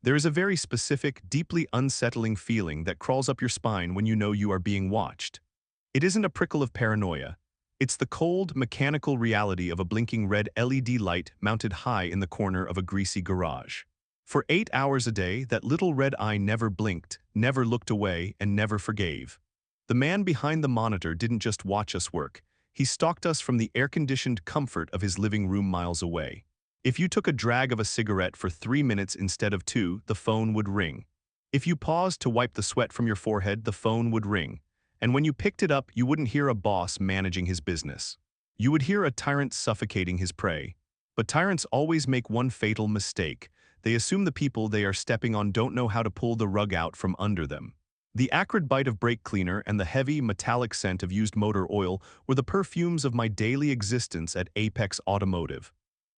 There is a very specific, deeply unsettling feeling that crawls up your spine when you know you are being watched. It isn't a prickle of paranoia. It's the cold, mechanical reality of a blinking red LED light mounted high in the corner of a greasy garage. For 8 hours a day, that little red eye never blinked, never looked away, and never forgave. The man behind the monitor didn't just watch us work. He stalked us from the air-conditioned comfort of his living room miles away. If you took a drag of a cigarette for 3 minutes instead of 2, the phone would ring. If you paused to wipe the sweat from your forehead, the phone would ring. And when you picked it up, you wouldn't hear a boss managing his business. You would hear a tyrant suffocating his prey. But tyrants always make one fatal mistake. They assume the people they are stepping on don't know how to pull the rug out from under them. The acrid bite of brake cleaner and the heavy, metallic scent of used motor oil were the perfumes of my daily existence at Apex Automotive.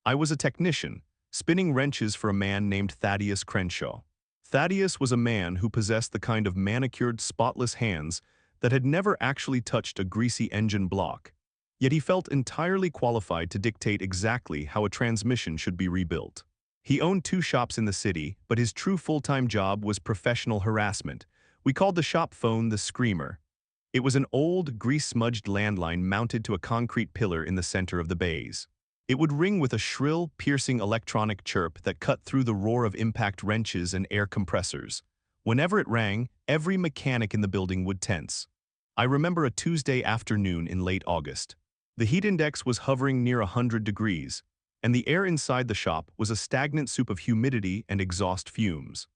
I was a technician, spinning wrenches for a man named Thaddeus Krenshaw. Thaddeus was a man who possessed the kind of manicured, spotless hands that had never actually touched a greasy engine block. Yet he felt entirely qualified to dictate exactly how a transmission should be rebuilt. He owned 2 shops in the city, but his true full-time job was professional harassment. We called the shop phone the Screamer. It was an old, grease-smudged landline mounted to a concrete pillar in the center of the bays. It would ring with a shrill, piercing electronic chirp that cut through the roar of impact wrenches and air compressors. Whenever it rang, every mechanic in the building would tense. I remember a Tuesday afternoon in late August. The heat index was hovering near 100 degrees, and the air inside the shop was a stagnant soup of humidity and exhaust fumes.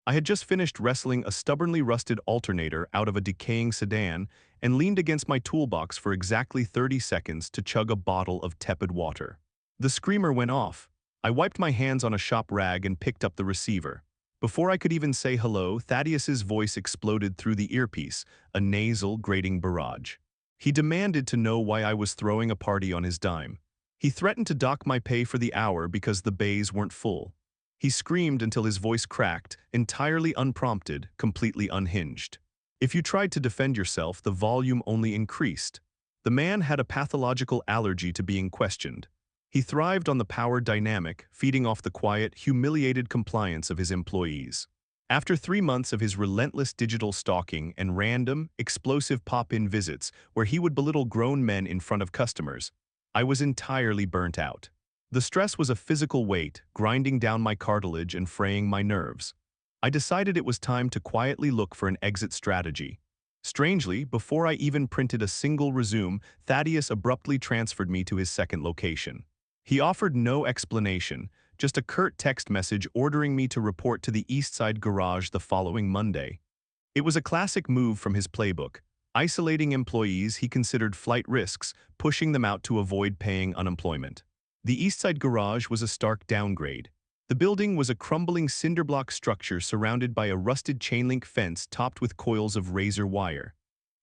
I had just finished wrestling a stubbornly rusted alternator out of a decaying sedan and leaned against my toolbox for exactly 30 seconds to chug a bottle of tepid water. The screamer went off. I wiped my hands on a shop rag and picked up the receiver. Before I could even say hello, Thaddeus's voice exploded through the earpiece, a nasal, grating barrage. He demanded to know why I was throwing a party on his dime. He threatened to dock my pay for the hour because the bays weren't full. He screamed until his voice cracked, entirely unprompted, completely unhinged. If you tried to defend yourself, the volume only increased. The man had a pathological allergy to being questioned. He thrived on the power dynamic, feeding off the quiet, humiliated compliance of his employees. After 3 months of his relentless digital stalking and random, explosive pop-in visits where he would belittle grown men in front of customers, I was entirely burnt out. The stress was a physical weight, grinding down my cartilage and fraying my nerves. I decided it was time to quietly look for an exit strategy. Strangely, before I even printed a single resume, Thaddeus abruptly transferred me to his second location. He offered no explanation, just a curt text message ordering me to report to the East Side garage the following Monday. It was a classic move from his playbook, isolating employees he considered flight risks, pushing them out to avoid paying unemployment. The East Side garage was a stark downgrade. The building was a crumbling cinderblock structure surrounded by a rusted chain-link fence topped with coils of razor wire.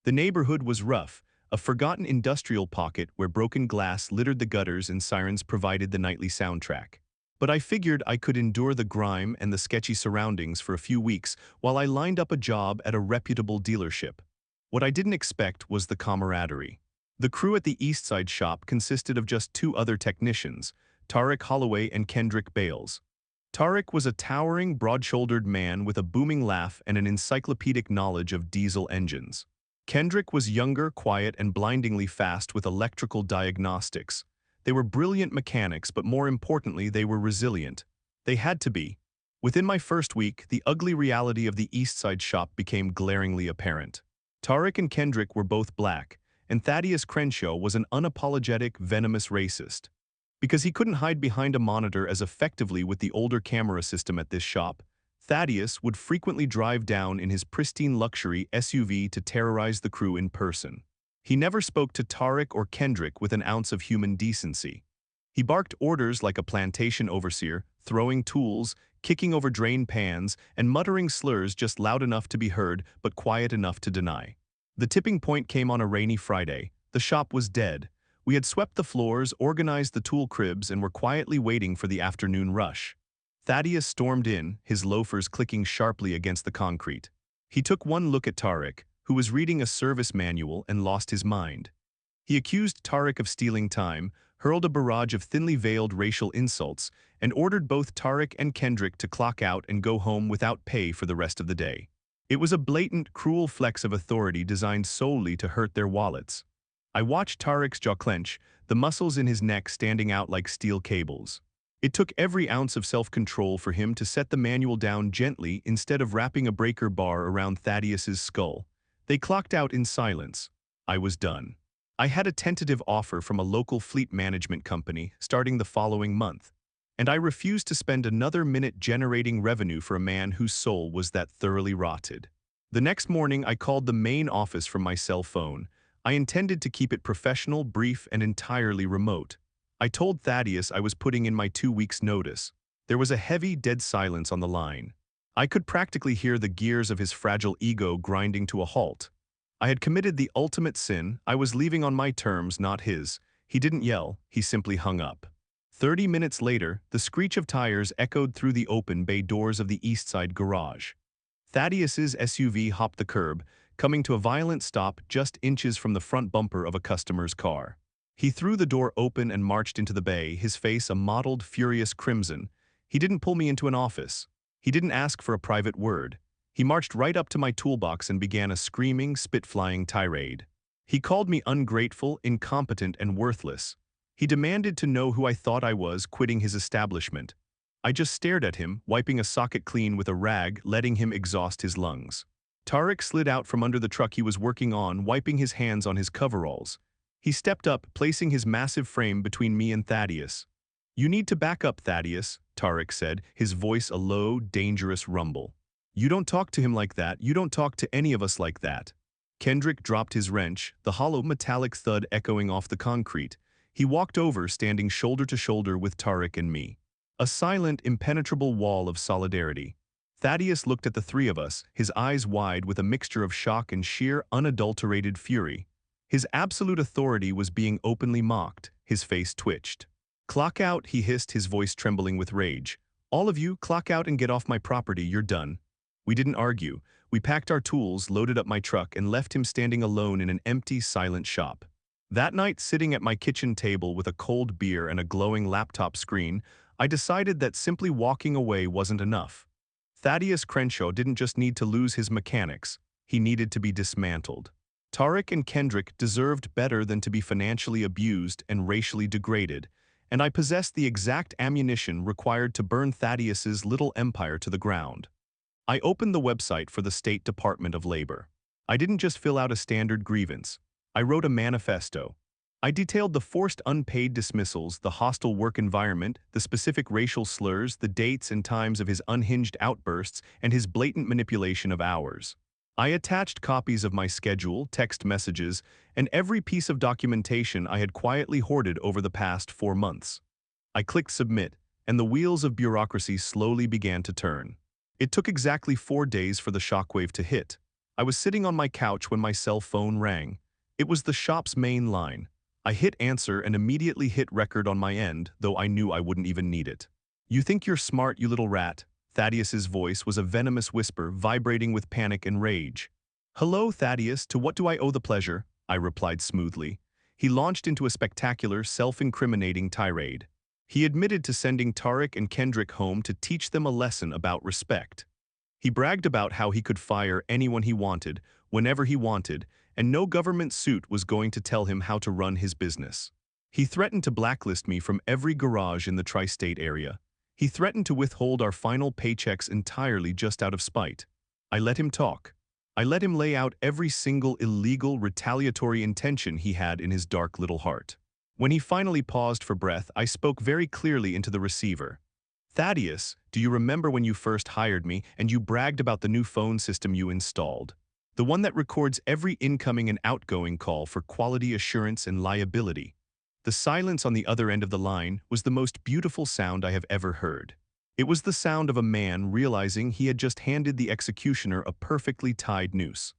The neighborhood was rough, a forgotten industrial pocket where broken glass littered the gutters and sirens provided the nightly soundtrack. But I figured I could endure the grime and the sketchy surroundings for a few weeks while I lined up a job at a reputable dealership. What I didn't expect was the camaraderie. The crew at the East Side shop consisted of just 2 other technicians, Tarek Holloway and Kendrick Bales. Tarek was a towering, broad-shouldered man with a booming laugh and an encyclopedic knowledge of diesel engines. Kendrick was younger, quiet, and blindingly fast with electrical diagnostics. They were brilliant mechanics, but more importantly, they were resilient. They had to be. Within my first week, the ugly reality of the East Side shop became glaringly apparent. Tarek and Kendrick were both black, and Thaddeus Krenshaw was an unapologetic, venomous racist. Because he couldn't hide behind a monitor as effectively with the older camera system at this shop, Thaddeus would frequently drive down in his pristine luxury SUV to terrorize the crew in person. He never spoke to Tarek or Kendrick with an ounce of human decency. He barked orders like a plantation overseer, throwing tools, kicking over drain pans, and muttering slurs just loud enough to be heard but quiet enough to deny. The tipping point came on a rainy Friday. The shop was dead. We had swept the floors, organized the tool cribs, and were quietly waiting for the afternoon rush. Thaddeus stormed in, his loafers clicking sharply against the concrete. He took one look at Tarek, who was reading a service manual, and lost his mind. He accused Tarek of stealing time, hurled a barrage of thinly veiled racial insults, and ordered both Tarek and Kendrick to clock out and go home without pay for the rest of the day. It was a blatant, cruel flex of authority designed solely to hurt their wallets. I watched Tarek's jaw clench, the muscles in his neck standing out like steel cables. It took every ounce of self-control for him to set the manual down gently instead of wrapping a breaker bar around Thaddeus's skull. They clocked out in silence. I was done. I had a tentative offer from a local fleet management company starting the following month, and I refused to spend another minute generating revenue for a man whose soul was that thoroughly rotted. The next morning, I called the main office from my cell phone. I intended to keep it professional, brief, and entirely remote. I told Thaddeus I was putting in my 2 weeks' notice. There was a heavy, dead silence on the line. I could practically hear the gears of his fragile ego grinding to a halt. I had committed the ultimate sin. I was leaving on my terms, not his. He didn't yell, he simply hung up. 30 minutes later, the screech of tires echoed through the open bay doors of the east side garage. Thaddeus's SUV hopped the curb, coming to a violent stop just inches from the front bumper of a customer's car. He threw the door open and marched into the bay, his face a mottled, furious crimson. He didn't pull me into an office. He didn't ask for a private word. He marched right up to my toolbox and began a screaming, spit-flying tirade. He called me ungrateful, incompetent, and worthless. He demanded to know who I thought I was, quitting his establishment. I just stared at him, wiping a socket clean with a rag, letting him exhaust his lungs. Tarek slid out from under the truck he was working on, wiping his hands on his coveralls. He stepped up, placing his massive frame between me and Thaddeus. "You need to back up, Thaddeus," Tarek said, his voice a low, dangerous rumble. "You don't talk to him like that. You don't talk to any of us like that." Kendrick dropped his wrench, the hollow metallic thud echoing off the concrete. He walked over, standing shoulder to shoulder with Tarek and me. A silent, impenetrable wall of solidarity. Thaddeus looked at the three of us, his eyes wide with a mixture of shock and sheer, unadulterated fury. His absolute authority was being openly mocked. His face twitched. "Clock out," he hissed, his voice trembling with rage. "All of you, clock out and get off my property, you're done." We didn't argue. We packed our tools, loaded up my truck, and left him standing alone in an empty, silent shop. That night, sitting at my kitchen table with a cold beer and a glowing laptop screen, I decided that simply walking away wasn't enough. Thaddeus Krenshaw didn't just need to lose his mechanics, he needed to be dismantled. Tarek and Kendrick deserved better than to be financially abused and racially degraded, and I possessed the exact ammunition required to burn Thaddeus's little empire to the ground. I opened the website for the State Department of Labor. I didn't just fill out a standard grievance. I wrote a manifesto. I detailed the forced unpaid dismissals, the hostile work environment, the specific racial slurs, the dates and times of his unhinged outbursts, and his blatant manipulation of hours. I attached copies of my schedule, text messages, and every piece of documentation I had quietly hoarded over the past 4 months. I clicked submit, and the wheels of bureaucracy slowly began to turn. It took exactly 4 days for the shockwave to hit. I was sitting on my couch when my cell phone rang. It was the shop's main line. I hit answer and immediately hit record on my end, though I knew I wouldn't even need it. "You think you're smart, you little rat." Thaddeus's voice was a venomous whisper, vibrating with panic and rage. "Hello, Thaddeus, to what do I owe the pleasure?" I replied smoothly. He launched into a spectacular, self-incriminating tirade. He admitted to sending Tarek and Kendrick home to teach them a lesson about respect. He bragged about how he could fire anyone he wanted, whenever he wanted, and no government suit was going to tell him how to run his business. He threatened to blacklist me from every garage in the tri-state area. He threatened to withhold our final paychecks entirely just out of spite. I let him talk. I let him lay out every single illegal, retaliatory intention he had in his dark little heart. When he finally paused for breath, I spoke very clearly into the receiver. "Thaddeus, do you remember when you first hired me and you bragged about the new phone system you installed? The one that records every incoming and outgoing call for quality assurance and liability." The silence on the other end of the line was the most beautiful sound I have ever heard. It was the sound of a man realizing he had just handed the executioner a perfectly tied noose.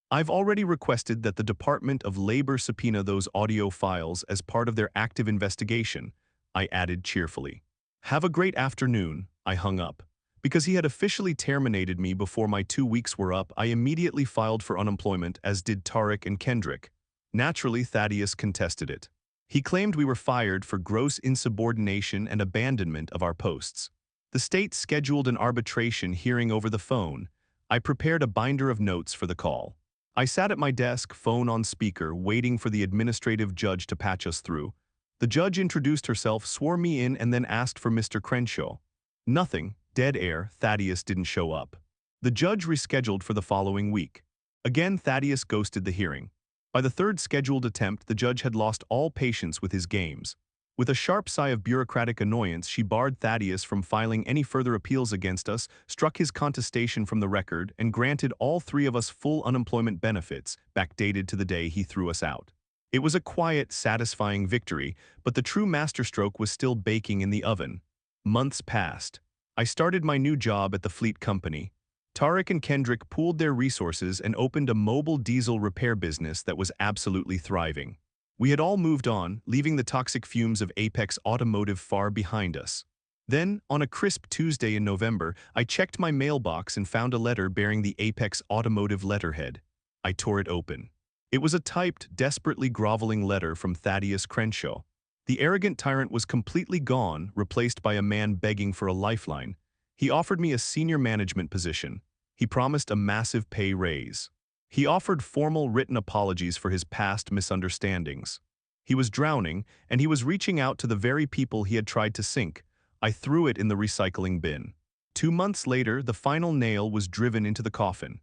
"I've already requested that the Department of Labor subpoena those audio files as part of their active investigation," I added cheerfully. "Have a great afternoon," I hung up. Because he had officially terminated me before my 2 weeks were up, I immediately filed for unemployment, as did Tarek and Kendrick. Naturally, Thaddeus contested it. He claimed we were fired for gross insubordination and abandonment of our posts. The state scheduled an arbitration hearing over the phone. I prepared a binder of notes for the call. I sat at my desk, phone on speaker, waiting for the administrative judge to patch us through. The judge introduced herself, swore me in, and then asked for Mr. Krenshaw. Nothing, dead air. Thaddeus didn't show up. The judge rescheduled for the following week. Again, Thaddeus ghosted the hearing. By the third scheduled attempt, the judge had lost all patience with his games. With a sharp sigh of bureaucratic annoyance, she barred Thaddeus from filing any further appeals against us, struck his contestation from the record, and granted all three of us full unemployment benefits, backdated to the day he threw us out. It was a quiet, satisfying victory, but the true masterstroke was still baking in the oven. Months passed. I started my new job at the Fleet Company. Tarek and Kendrick pooled their resources and opened a mobile diesel repair business that was absolutely thriving. We had all moved on, leaving the toxic fumes of Apex Automotive far behind us. Then, on a crisp Tuesday in November, I checked my mailbox and found a letter bearing the Apex Automotive letterhead. I tore it open. It was a typed, desperately groveling letter from Thaddeus Krenshaw. The arrogant tyrant was completely gone, replaced by a man begging for a lifeline. He offered me a senior management position. He promised a massive pay raise. He offered formal written apologies for his past misunderstandings. He was drowning, and he was reaching out to the very people he had tried to sink. I threw it in the recycling bin. 2 months later, the final nail was driven into the coffin.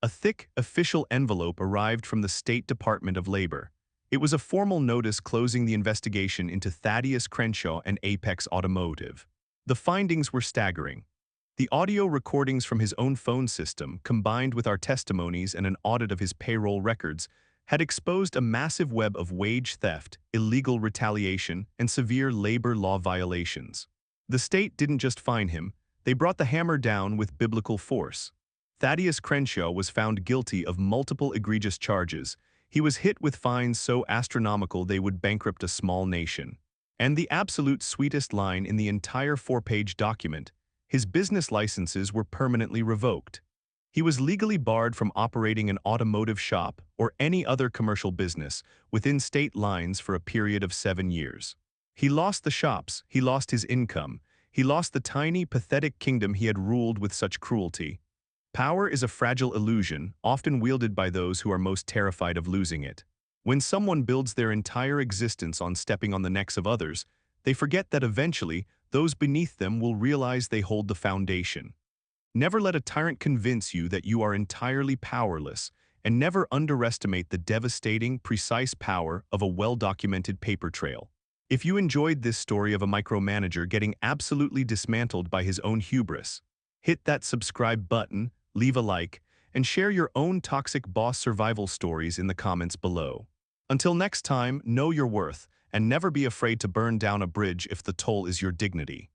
A thick, official envelope arrived from the State Department of Labor. It was a formal notice closing the investigation into Thaddeus Krenshaw and Apex Automotive. The findings were staggering. The audio recordings from his own phone system, combined with our testimonies and an audit of his payroll records, had exposed a massive web of wage theft, illegal retaliation, and severe labor law violations. The state didn't just fine him, they brought the hammer down with biblical force. Thaddeus Krenshaw was found guilty of multiple egregious charges. He was hit with fines so astronomical they would bankrupt a small nation. And the absolute sweetest line in the entire 4-page document: his business licenses were permanently revoked. He was legally barred from operating an automotive shop or any other commercial business within state lines for a period of 7 years. He lost the shops, he lost his income, he lost the tiny, pathetic kingdom he had ruled with such cruelty. Power is a fragile illusion, often wielded by those who are most terrified of losing it. When someone builds their entire existence on stepping on the necks of others, they forget that eventually, those beneath them will realize they hold the foundation. Never let a tyrant convince you that you are entirely powerless, and never underestimate the devastating, precise power of a well-documented paper trail. If you enjoyed this story of a micromanager getting absolutely dismantled by his own hubris, hit that subscribe button, leave a like, and share your own toxic boss survival stories in the comments below. Until next time, know your worth, and never be afraid to burn down a bridge if the toll is your dignity.